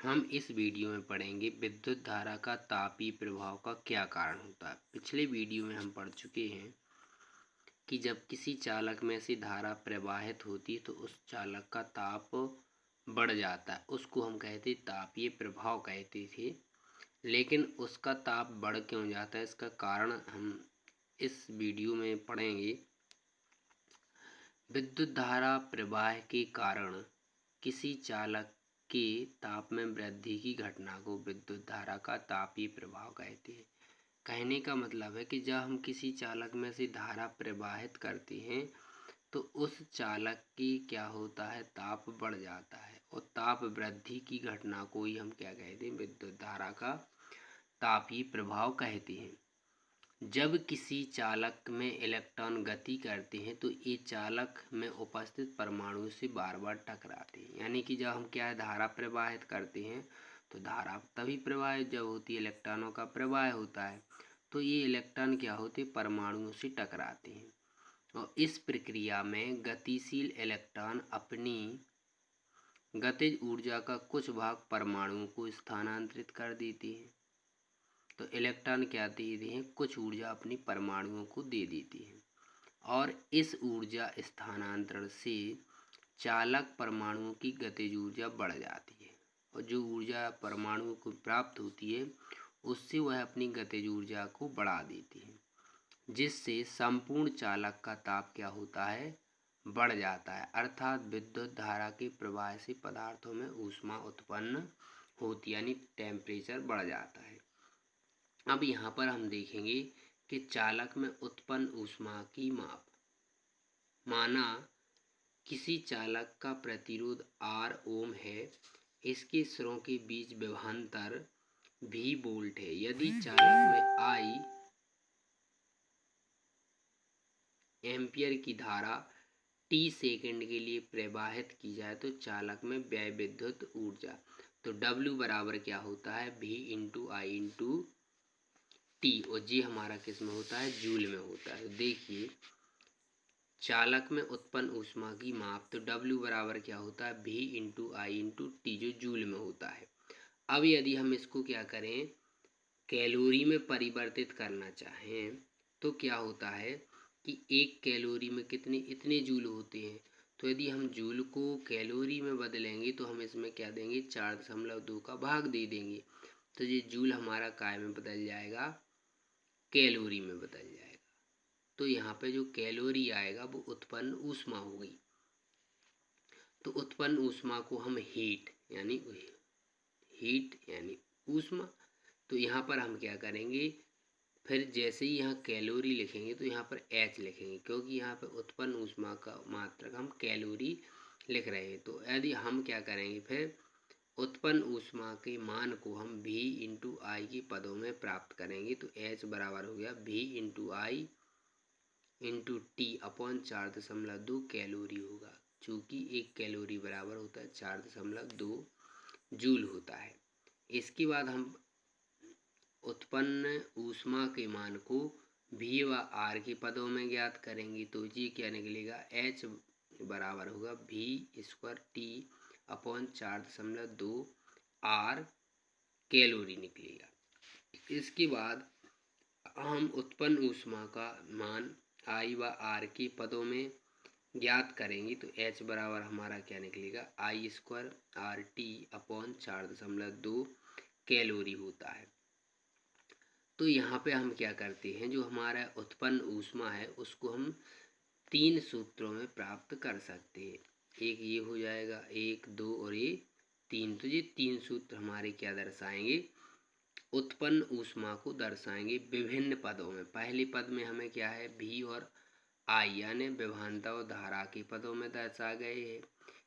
हम इस वीडियो में पढ़ेंगे विद्युत धारा का तापीय प्रभाव का क्या कारण होता है। पिछले वीडियो में हम पढ़ चुके हैं कि जब किसी चालक में से धारा प्रवाहित होती है तो उस चालक का ताप बढ़ जाता है, उसको हम कहते तापीय प्रभाव कहते थे। लेकिन उसका ताप बढ़ क्यों जाता है, इसका कारण हम इस वीडियो में पढ़ेंगे। विद्युत धारा प्रवाह के कारण किसी चालक के ताप में वृद्धि की घटना को विद्युत धारा का तापीय प्रभाव कहते हैं। कहने का मतलब है कि जब हम किसी चालक में से धारा प्रवाहित करते हैं तो उस चालक की क्या होता है, ताप बढ़ जाता है, और ताप वृद्धि की घटना को ही हम क्या कहते हैं, विद्युत धारा का तापीय प्रभाव कहते हैं। जब किसी चालक में इलेक्ट्रॉन गति करते हैं तो ये चालक में उपस्थित परमाणु से बार बार टकराते हैं। यानी कि जब हम क्या है, धारा प्रवाहित करते हैं तो धारा तभी प्रवाहित जब होती है, इलेक्ट्रॉनों का प्रवाह होता है। तो ये इलेक्ट्रॉन क्या होते हैं, परमाणुओं से टकराते हैं, और इस प्रक्रिया में गतिशील इलेक्ट्रॉन अपनी गतिज ऊर्जा का कुछ भाग परमाणुओं को स्थानांतरित कर देते हैं। तो इलेक्ट्रॉन क्या दे देते हैं, कुछ ऊर्जा अपनी परमाणुओं को दे देती है, और इस ऊर्जा स्थानांतरण से चालक परमाणुओं की गतिज ऊर्जा बढ़ जाती है, और जो ऊर्जा परमाणुओं को प्राप्त होती है उससे वह अपनी गतिज ऊर्जा को बढ़ा देती है, जिससे संपूर्ण चालक का ताप क्या होता है, बढ़ जाता है। अर्थात विद्युत धारा के प्रवाह से पदार्थों में ऊष्मा उत्पन्न होती है, यानी टेम्परेचर बढ़ जाता है। अब यहाँ पर हम देखेंगे कि चालक में उत्पन्न ऊष्मा की माप। माना किसी चालक का प्रतिरोध R ओम है, इसके सिरों के बीच विभवांतर V वोल्ट है। यदि चालक में I एम्पियर की धारा T सेकंड के लिए प्रवाहित की जाए तो चालक में व्यय विद्युत ऊर्जा, तो W बराबर क्या होता है, V into I into T, और जी हमारा किस में होता है, जूल में होता है। देखिए चालक में उत्पन्न ऊष्मा की माप, तो W बराबर क्या होता है, V इंटू आई इंटू टी, जो जूल में होता है। अब यदि हम इसको क्या करें, कैलोरी में परिवर्तित करना चाहें तो क्या होता है कि एक कैलोरी में कितने इतने जूल होते हैं। तो यदि हम जूल को कैलोरी में बदलेंगे तो हम इसमें क्या देंगे, 4.2 का भाग दे देंगे, तो ये जूल हमारा काय में बदल जाएगा, कैलोरी में बदल जाएगा। तो यहाँ पे जो कैलोरी आएगा वो उत्पन्न ऊष्मा होगी। तो उत्पन्न ऊष्मा को हम हीट यानी ऊष्मा, तो यहाँ पर हम क्या करेंगे, फिर जैसे ही यहाँ कैलोरी लिखेंगे तो यहाँ पर H लिखेंगे, क्योंकि यहाँ पर उत्पन्न ऊष्मा का मात्रक हम कैलोरी लिख रहे हैं। तो यदि हम क्या करेंगे, फिर उत्पन्न ऊष्मा के मान को हम V इंटू आई के पदों में प्राप्त करेंगे। तो H बराबर हो गया V इंटू आई इंटू टी अपॉन 4.2 कैलोरी होगा, चूँकि एक कैलोरी बराबर होता है 4.2 जूल होता है। इसके बाद हम उत्पन्न ऊष्मा के मान को V व R के पदों में ज्ञात करेंगे। तो जी क्या निकलेगा, H बराबर होगा V square T upon 4.2 R calorie निकलेगा। इसके बाद हम उत्पन्न ऊष्मा का मान I व R के पदों में ज्ञात करेंगे। तो H बराबर हमारा क्या निकलेगा, I square R T upon 4.2 calorie होता है। तो यहाँ पे हम क्या करते हैं, जो हमारा उत्पन्न ऊष्मा है उसको हम 3 सूत्रों में प्राप्त कर सकते हैं। एक ये हो जाएगा, 1, 2 और ये 3। तो ये 3 सूत्र हमारे क्या दर्शाएंगे, उत्पन्न ऊष्मा को दर्शाएंगे विभिन्न पदों में। पहले पद में हमें क्या है, V और I यानी विभवांतर और धारा के पदों में दर्शा गए हैं।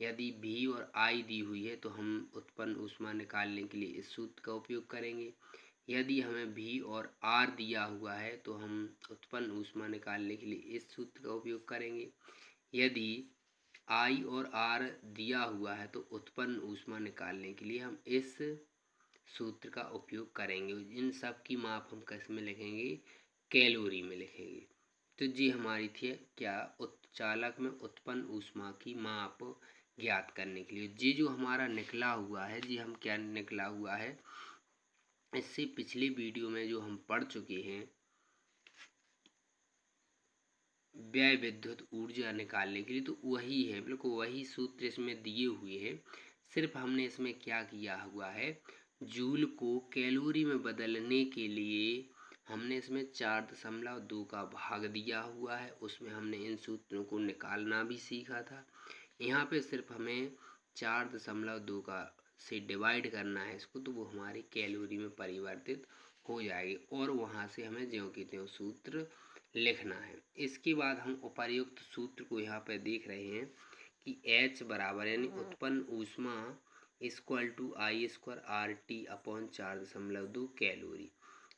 यदि V और I दी हुई है तो हम उत्पन्न ऊष्मा निकालने के लिए इस सूत्र का उपयोग करेंगे। यदि हमें V और R दिया हुआ है तो हम उत्पन्न ऊष्मा निकालने के लिए इस सूत्र का उपयोग करेंगे। यदि I और R दिया हुआ है तो उत्पन्न ऊष्मा निकालने के लिए हम इस सूत्र का उपयोग करेंगे। इन सब की माप हम किस में लिखेंगे, कैलोरी में लिखेंगे। तो जी हमारी थी क्या, चालक में उत्पन्न ऊष्मा की माप ज्ञात करने के लिए। ये जो हमारा निकला हुआ है, जी हम क्या निकला हुआ है, इससे पिछली वीडियो में जो हम पढ़ चुके हैं व्यय विद्युत ऊर्जा निकालने के लिए, तो वही है, बिल्कुल वही सूत्र इसमें दिए हुए हैं। सिर्फ हमने इसमें क्या किया हुआ है, जूल को कैलोरी में बदलने के लिए हमने इसमें 4.2 का भाग दिया हुआ है। उसमें हमने इन सूत्रों को निकालना भी सीखा था। यहाँ पे सिर्फ हमें 4.2 का से डिवाइड करना है इसको, तो वो हमारी कैलोरी में परिवर्तित हो जाएगी और वहाँ से हमें ज्यों की त्यों सूत्र लिखना है। इसके बाद हम उपर्युक्त सूत्र को यहाँ पे देख रहे हैं कि H बराबर यानी उत्पन्न ऊष्मा equal to I² RT upon 4.2 calorie.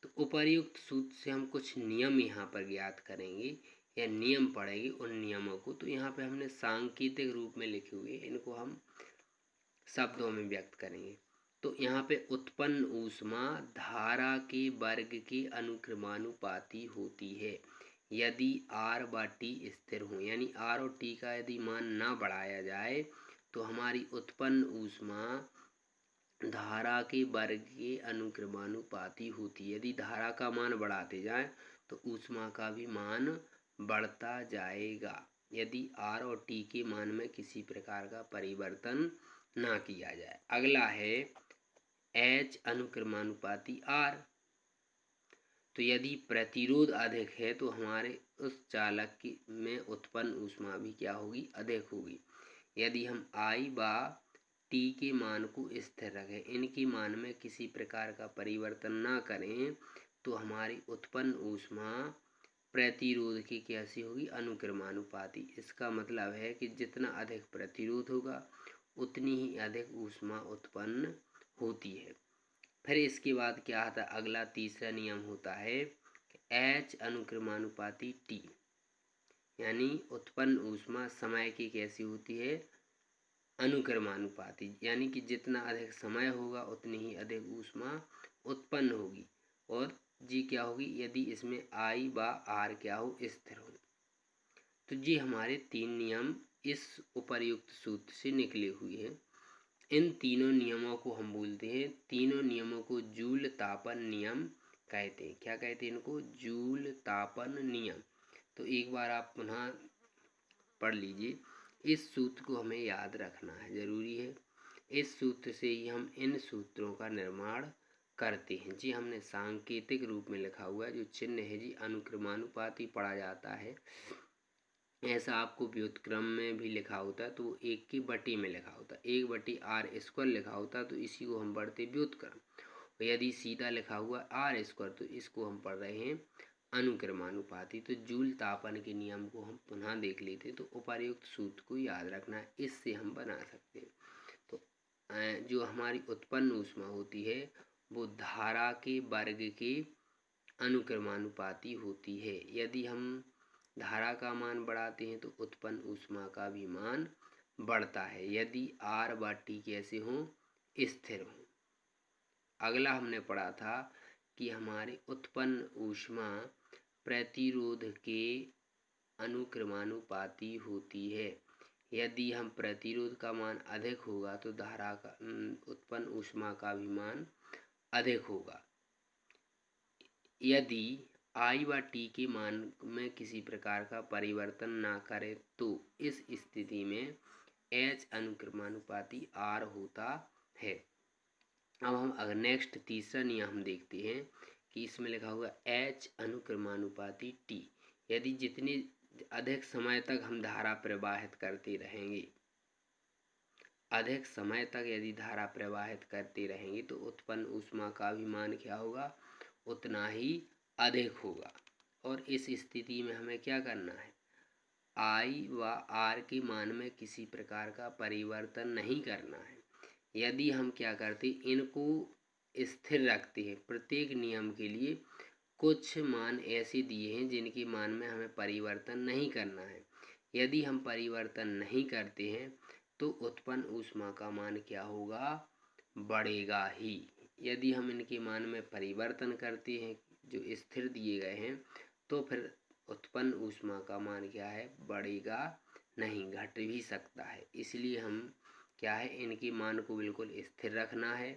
तो उपर्युक्त सूत्र से हम कुछ नियम यहाँ पर ज्ञात करेंगे या नियम पढ़ेंगे उन नियमों को। तो यहाँ पे हमने सांकेतिक रूप में लिखे हुए, इनको हम शब्दों में व्यक्त करेंगे। तो यहाँ पे उत्पन्न ऊष्मा धारा के वर्ग के अनुक्रमानुपाती होती है यदि R व T स्थिर हो, यानी R और T का यदि मान ना बढ़ाया जाए तो हमारी उत्पन्न ऊष्मा धारा के वर्ग के अनुक्रमानुपाती होती है। यदि धारा का मान बढ़ाते जाएं तो ऊष्मा का भी मान बढ़ता जाएगा यदि R और T के मान में किसी प्रकार का परिवर्तन ना किया जाए। अगला है H अनुक्रमानुपाती R। तो यदि प्रतिरोध अधिक है तो हमारे उस चालक की में उत्पन्न ऊष्मा भी क्या होगी, अधिक होगी। यदि हम I व T के मान को स्थिर रखें, इनके मान में किसी प्रकार का परिवर्तन ना करें, तो हमारी उत्पन्न ऊष्मा प्रतिरोध की कैसी होगी, अनुक्रमानुपाती। इसका मतलब है कि जितना अधिक प्रतिरोध होगा उतनी ही अधिक ऊष्मा उत्पन्न होती है। फिर इसके बाद क्या आता है, अगला तीसरा नियम होता है H अनुक्रमानुपाती T, यानी उत्पन्न ऊष्मा समय की कैसी होती है, अनुक्रमानुपाती, यानी कि जितना अधिक समय होगा उतनी ही अधिक ऊष्मा उत्पन्न होगी। और जी क्या होगी, यदि इसमें I व R क्या हो, स्थिर हो। तो जी हमारे 3 नियम इस उपर्युक्त सूत्र से निकले हुए हैं। इन तीनों नियमों को हम बोलते हैं, तीनों नियमों को जूल तापन नियम कहते हैं। क्या कहते हैं इनको, जूल तापन नियम। तो एक बार आप पुनः पढ़ लीजिए। इस सूत्र को हमें याद रखना है, जरूरी है। इस सूत्र से ही हम इन सूत्रों का निर्माण करते हैं। जी हमने सांकेतिक रूप में लिखा हुआ है, जो चिन्ह है जी अनुक्रमानुपाती पढ़ा जाता है। ऐसा आपको व्युत्क्रम में भी लिखा होता है तो वो 1 की बटी में लिखा होता है, 1/r² लिखा होता है तो इसी को हम पढ़ते व्युत्क्रम। यदि सीधा लिखा हुआ R² तो इसको हम पढ़ रहे हैं अनुक्रमानुपाती। तो जूल तापन के नियम को हम पुनः देख लेते हैं। तो उपर्युक्त सूत्र को याद रखना है, इससे हम बना सकते हैं। तो जो हमारी उत्पन्न ऊष्मा होती है वो धारा के वर्ग के अनुक्रमानुपाती होती है। यदि हम धारा का मान बढ़ाते हैं तो उत्पन्न ऊष्मा का भी मान बढ़ता है यदि R व T कैसे हों, स्थिर हों। अगला हमने पढ़ा था कि हमारी उत्पन्न ऊष्मा प्रतिरोध के अनुक्रमानुपाती होती है। यदि हम प्रतिरोध का मान अधिक होगा तो धारा का उत्पन्न ऊष्मा का भी मान अधिक होगा। यदि I व T के मान में किसी प्रकार का परिवर्तन ना करे तो इस स्थिति में H अनुक्रमानुपाती R होता है। अब हम अगर नेक्स्ट तीसरा नियम हम देखते हैं कि इसमें लिखा हुआ H अनुक्रमानुपाती T। यदि जितने अधिक समय तक हम धारा प्रवाहित करते रहेंगे, अधिक समय तक यदि धारा प्रवाहित करते रहेंगे तो उत्पन्न ऊष्मा का भी मान क्या होगा, उतना ही अधिक होगा। और इस स्थिति में हमें क्या करना है, I व R के मान में किसी प्रकार का परिवर्तन नहीं करना है। यदि हम क्या करते, इनको स्थिर रखते हैं, प्रत्येक नियम के लिए कुछ मान ऐसे दिए हैं जिनके मान में हमें परिवर्तन नहीं करना है। यदि हम परिवर्तन नहीं करते हैं तो उत्पन्न ऊष्मा का मान क्या होगा, बढ़ेगा ही। यदि हम इनके मान में परिवर्तन करते हैं जो स्थिर दिए गए हैं तो फिर उत्पन्न ऊष्मा का मान क्या है, बढ़ेगा नहीं, घट भी सकता है। इसलिए हम क्या है, इनके मान को बिल्कुल स्थिर रखना है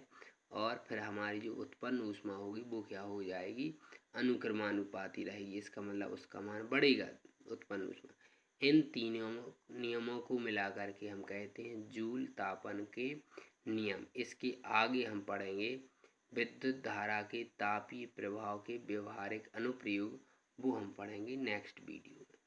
और फिर हमारी जो उत्पन्न ऊष्मा होगी वो क्या हो जाएगी, अनुक्रमानुपाती रहेगी। इसका मतलब उसका मान बढ़ेगा, उत्पन्न ऊष्मा। इन तीनों नियमों को मिलाकर के हम कहते हैं जूल तापन के नियम। इसके आगे हम पढ़ेंगे विद्युत धारा के तापीय प्रभाव के व्यवहारिक अनुप्रयोग, वो हम पढ़ेंगे नेक्स्ट वीडियो में।